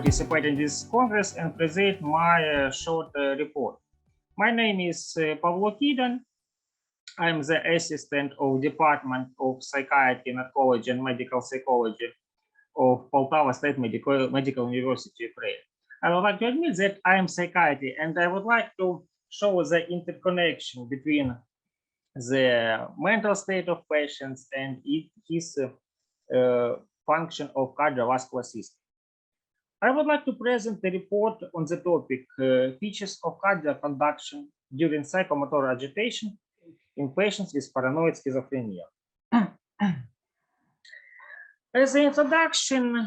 participate in this congress and present my short report. My name is Pavlo Kydon. I'm the assistant of Department of Psychiatry, Narcology and Medical Psychology of Poltava State Medical University, Ukraine. I would like to admit that I am psychiatry, and I would like to show the interconnection between the mental state of patients and his function of cardiovascular system. I would like to present a report on the topic features of cardiac conduction during psychomotor agitation in patients with paranoid schizophrenia. As an introduction,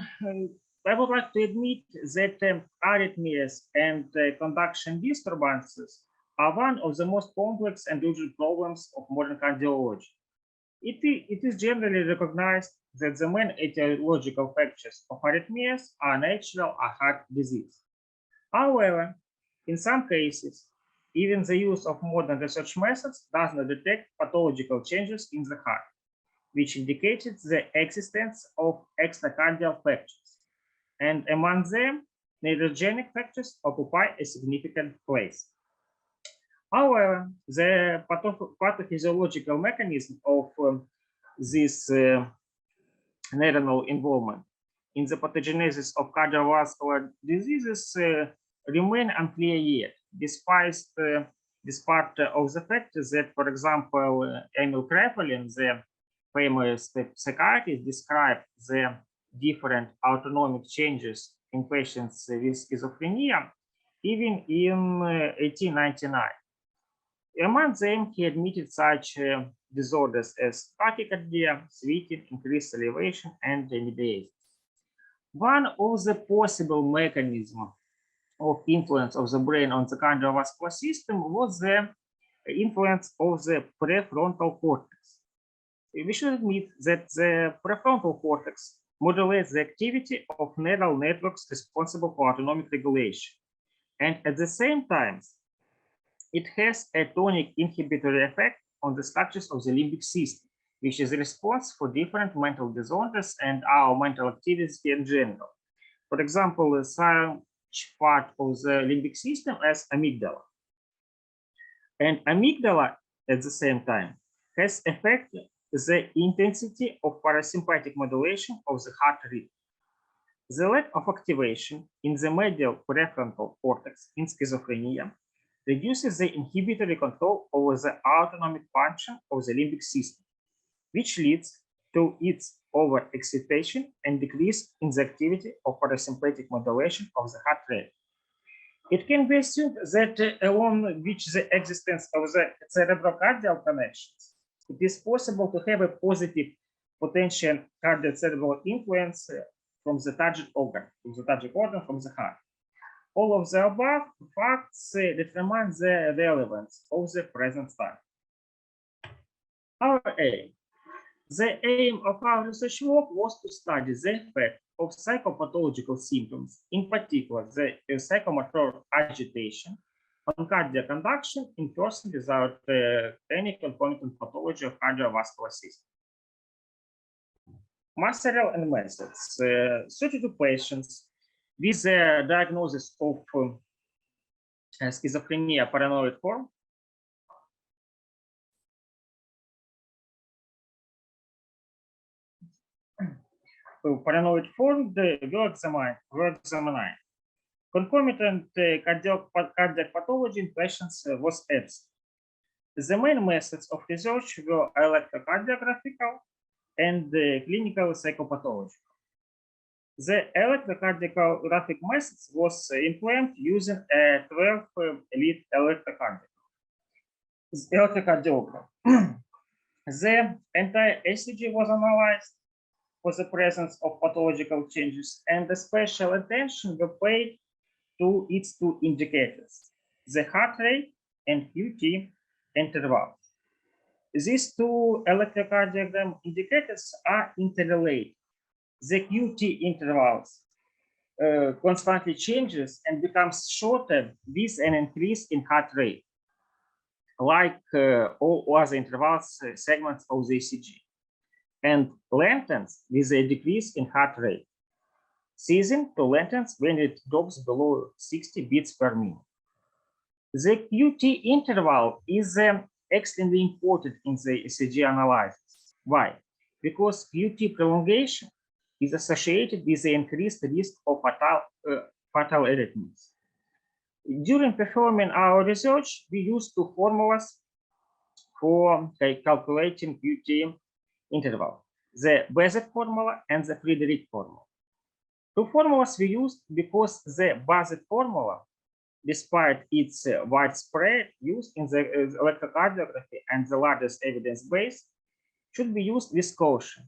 I would like to admit that arrhythmias and conduction disturbances are one of the most complex and urgent problems of modern cardiology. It is generally recognized that the main etiological factors of arrhythmias are natural or heart disease. However, in some cases, even the use of modern research methods does not detect pathological changes in the heart, which indicated the existence of extracardial factors. And among them, neurogenic factors occupy a significant place. However, the pathophysiological mechanism of this neuronal involvement in the pathogenesis of cardiovascular diseases remain unclear yet, despite of the fact that, for example, Emil Kraepelin, the famous psychiatrist, described the different autonomic changes in patients with schizophrenia even in 1899. Among them, he admitted such disorders as tachycardia, sweating, increased salivation, and mediation. One of the possible mechanisms of influence of the brain on the cardiovascular system was the influence of the prefrontal cortex. We should admit that the prefrontal cortex modulates the activity of neural networks responsible for autonomic regulation. And at the same time, it has a tonic inhibitory effect on the structures of the limbic system, which is a response for different mental disorders and our mental activity in general. For example, such part of the limbic system as amygdala. And amygdala, at the same time, has affected the intensity of parasympathetic modulation of the heart rhythm. The lack of activation in the medial prefrontal cortex in schizophrenia reduces the inhibitory control over the autonomic function of the limbic system, which leads to its overexcitation and decrease in the activity of parasympathetic modulation of the heart rate. It can be assumed that along with the existence of the cerebrocardial connections, it is possible to have a positive potential cardiocerebral influence from the target organ, from the heart. All of the above facts determine the relevance of the present study. Our aim. The aim of our research work was to study the effect of psychopathological symptoms, in particular the psychomotor agitation, on cardiac conduction in persons without any concomitant pathology of cardiovascular system. Material and methods. 32 patients with a diagnosis of schizophrenia paranoid form were examined. Concomitant cardiac pathology in patients was absent. The main methods of research were electrocardiographical and clinical psychopathological. The electrocardiographic methods was implemented using a 12-lead electrocardiogram. The entire ECG was analyzed for the presence of pathological changes, and the special attention was paid to its two indicators, the heart rate and QT intervals. These two electrocardiogram indicators are interrelated. The QT intervals constantly changes and becomes shorter with an increase in heart rate, like all other intervals segments of the ECG, and lengthens with a decrease in heart rate. ceasing to lengthens when it drops below 60 beats per minute. The QT interval is extremely important in the ECG analysis. Why? Because QT prolongation is associated with the increased risk of fatal arrhythmias. During performing our research, we used two formulas for calculating QT interval, the Bazet formula and the Friedrich formula. Two formulas we used because the Bazet formula, despite its widespread use in the electrocardiography and the largest evidence base, should be used with caution,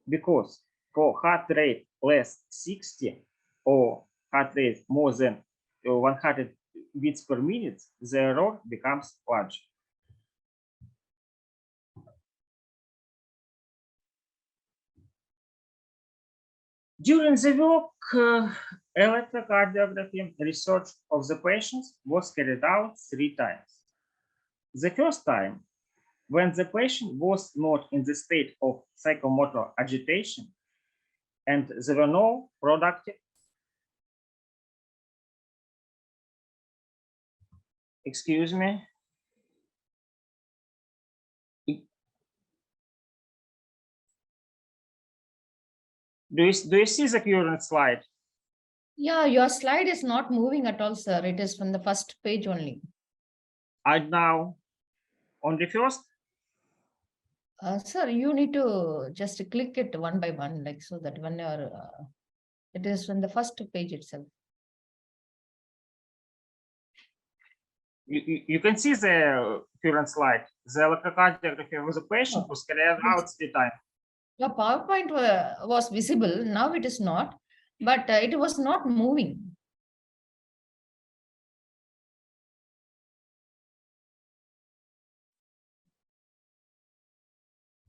because for heart rate less 60 or heart rate more than 100 beats per minute, the error becomes large. During the work, electrocardiography research of the patients was carried out 3 times. The first time, when the patient was not in the state of psychomotor agitation and there were no productive, excuse me, do you see the current slide? Yeah, your slide is not moving at all, sir. It is from the first page only. And now on the first? Sir, you need to just click it one by one, like so that when you're, it is from the first page itself. You can see the current slide. The electrocardiography of the patient was carried out 3 times. Your PowerPoint was visible. Now it is not, but it was not moving.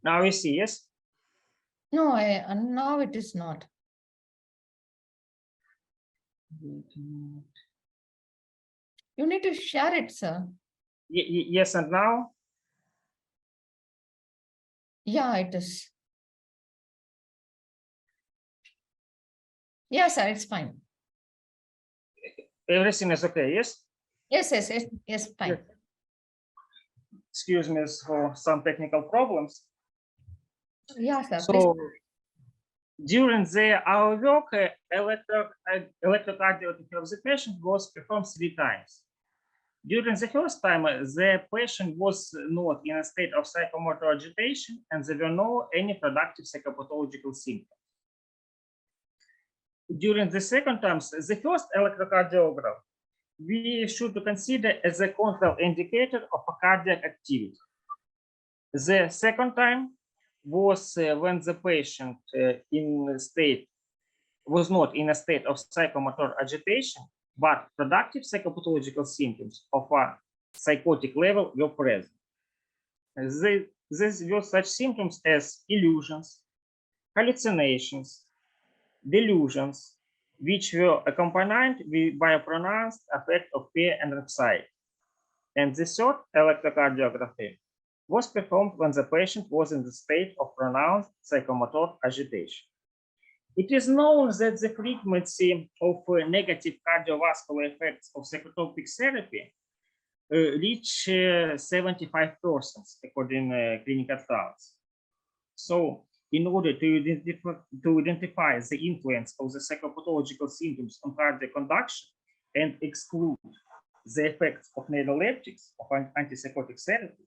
Now you see, yes? No, now it is not. You need to share it, sir. Yes, and now? Yeah, it is. Yes, sir, it's fine. Everything is okay, yes? Yes, fine. Excuse me for some technical problems. Yeah, sir. So during our work, electrocardiography of the patient was performed 3 times. During the first time, the patient was not in a state of psychomotor agitation and there were no any productive psychopathological symptoms. During the second time, the first electrocardiogram, we should consider as a control indicator of a cardiac activity. The second time was when the patient was not in a state of psychomotor agitation, but productive psychopathological symptoms of a psychotic level were present. These were such symptoms as illusions, hallucinations, delusions, which were accompanied by a pronounced effect of fear and anxiety. And the third electrocardiography was performed when the patient was in the state of pronounced psychomotor agitation. It is known that the frequency of negative cardiovascular effects of psychotropic therapy reach 75% according to clinical trials. So, in order to identify the influence of the psychopathological symptoms on cardiac conduction and exclude the effects of neuroleptics of antipsychotic therapy,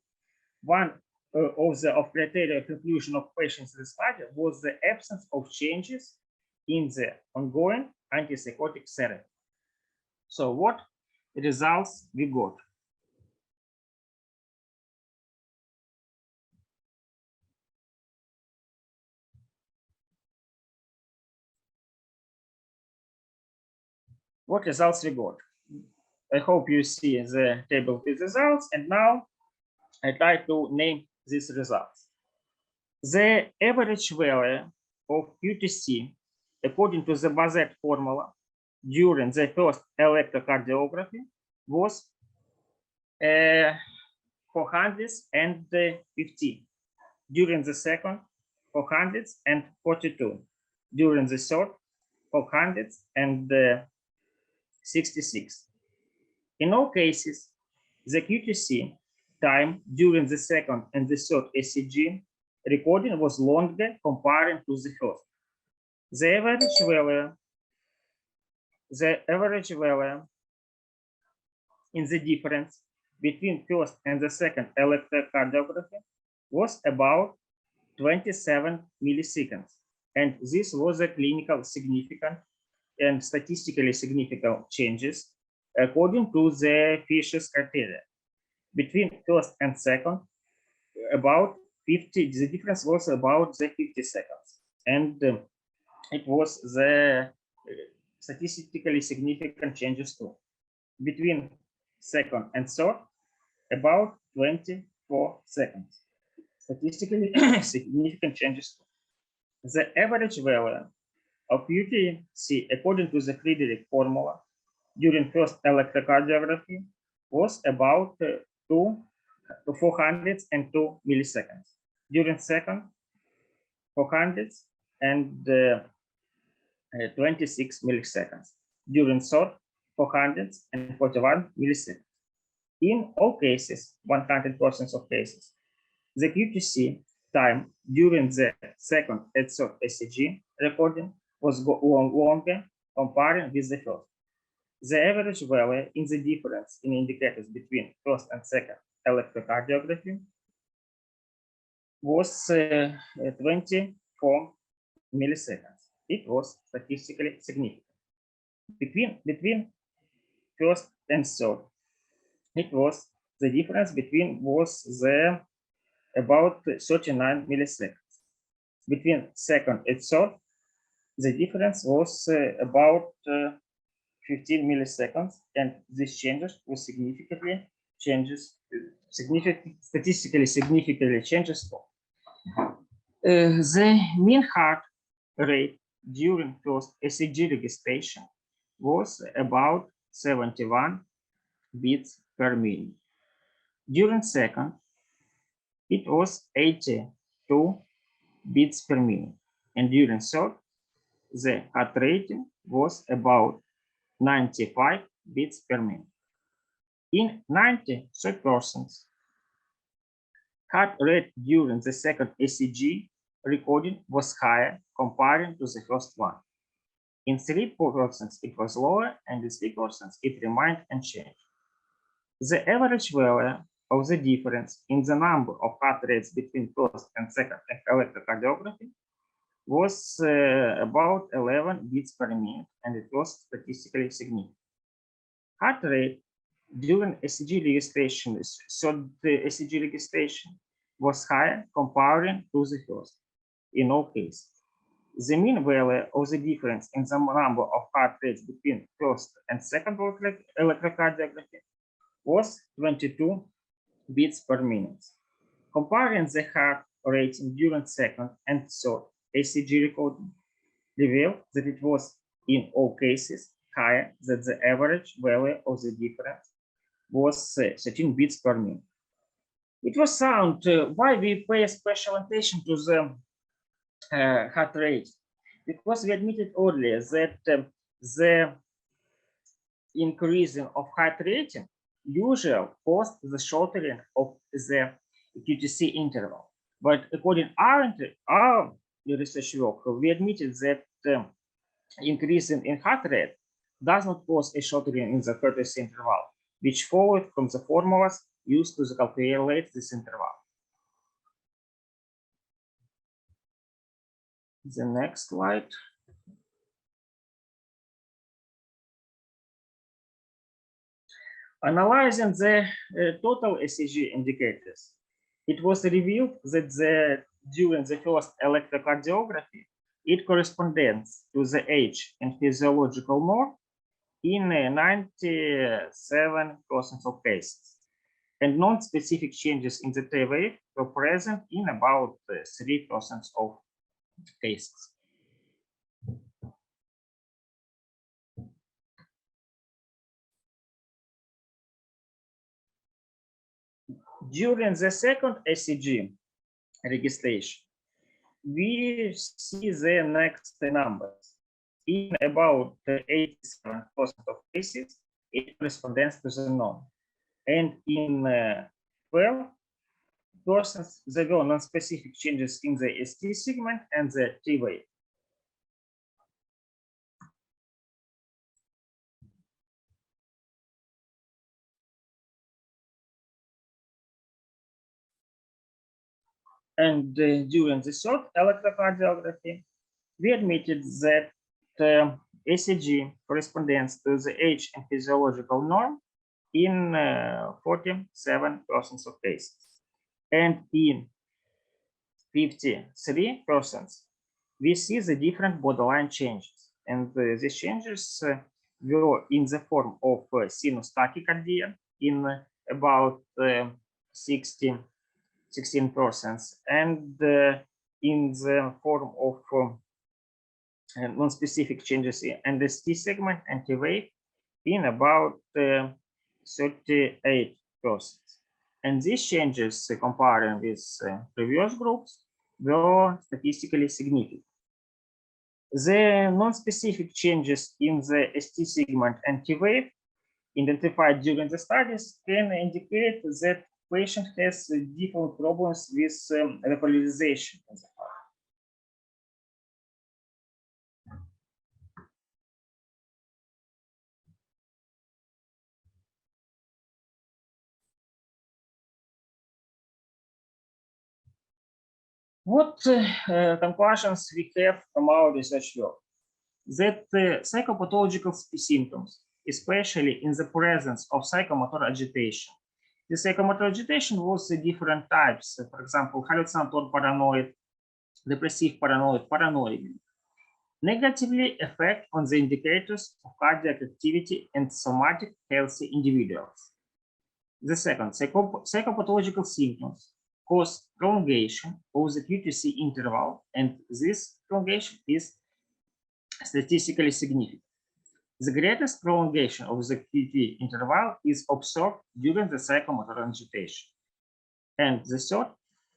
one of the criteria of inclusion of patients in the study was the absence of changes in the ongoing antipsychotic therapy. So what results we got? What results we got? I hope you see the table with results, and now I try to name these results. The average value of QTC according to the Bazet formula during the first electrocardiography was 450, during the second 442, during the third 466. In all cases, the QTC time during the second and the third ECG recording was longer comparing to the first. The average value in the difference between first and the second electrocardiography was about 27 milliseconds. And this was a clinical significant and statistically significant changes according to the Fisher's criteria. Between first and second, about 50, the difference was about the 50 seconds. And it was the statistically significant changes too. Between second and third, about 24 seconds. Statistically significant changes too. The average value of UTC according to the Friedrich formula during first electrocardiography was about 402 milliseconds. During second, 426 milliseconds. During third, 441 milliseconds. In all cases, 100% of cases, the QTC time during the second and third ECG recording was longer comparing with the first. The average value in the difference in indicators between first and second electrocardiography was 24 milliseconds. It was statistically significant. Between first and third, it was the difference between was the about 39 milliseconds. Between second and third, the difference was about 15 milliseconds, and these changes were statistically significantly changes. The mean heart rate during first ECG registration was about 71 beats per minute. During second, it was 82 beats per minute. And during third, the heart rate was about 95 beats per minute. In 93%, heart rate during the second ECG recording was higher comparing to the first one. In 3% it was lower, and in 3% it remained unchanged. The average value of the difference in the number of heart rates between first and second electrocardiography was about 11 beats per minute, and it was statistically significant. Heart rate during ECG registration, so the ECG registration was higher comparing to the first in all cases. The mean value of the difference in the number of heart rates between first and second electrocardiography was 22 beats per minute. Comparing the heart rate during second and third ECG recording revealed that it was in all cases higher than the average value of the difference was 13 beats per minute. It was sound why we pay special attention to the heart rate, because we admitted earlier that the increasing of heart rate usually caused the shortening of the QTC interval. But according to our research work, we admitted that increasing in heart rate does not cause a shortening in the QTC interval, which followed from the formulas used to calculate this interval. The next slide. Analyzing the total ECG indicators, it was revealed that during the first electrocardiography, it corresponds to the age and physiological mode in 97% of cases. And non-specific changes in the T wave were present in about 3% of cases. During the second ECG registration, we see the next numbers. in about 87% of cases, it corresponds to the norm. And in 12%, there were non-specific changes in the ST segment and the T wave. And during the third electrocardiography, we admitted that ECG corresponds to the age and physiological norm in 47% of cases. And in 53%, we see the different borderline changes. And these changes were in the form of sinus tachycardia in about 16%, and in the form of non-specific changes in the ST segment and T wave in about 38%. And these changes, comparing with previous groups, were statistically significant. The non-specific changes in the ST segment and T wave identified during the studies can indicate that patient has different problems with repolarization in the heart. What conclusions we have from our research work? That psychopathological symptoms, especially in the presence of psychomotor agitation. The psychomotor agitation was different types, for example, hallucinatory paranoid, depressive paranoid, paranoid, negatively affect on the indicators of cardiac activity and somatic healthy individuals. The second, psychopathological symptoms cause prolongation of the QTC interval, and this prolongation is statistically significant. The greatest prolongation of the QT interval is observed during the psychomotor agitation. And the third,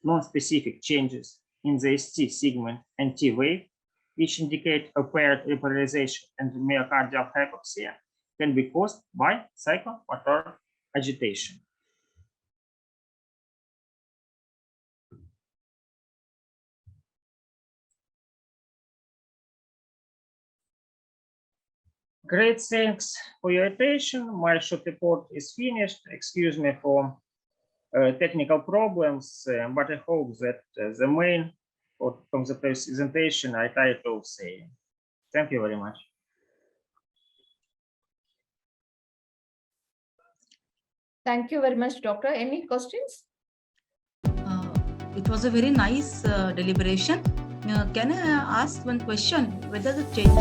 non-specific changes in the ST segment and T wave, which indicate apparent repolarization and myocardial hypoxia, can be caused by psychomotor agitation. Great, thanks for your attention. My short report is finished. Excuse me for technical problems, but I hope that the main from the presentation I tried to say. Thank you very much. Thank you very much, Doctor. Any questions? It was a very nice deliberation. Can I ask one question? Whether the change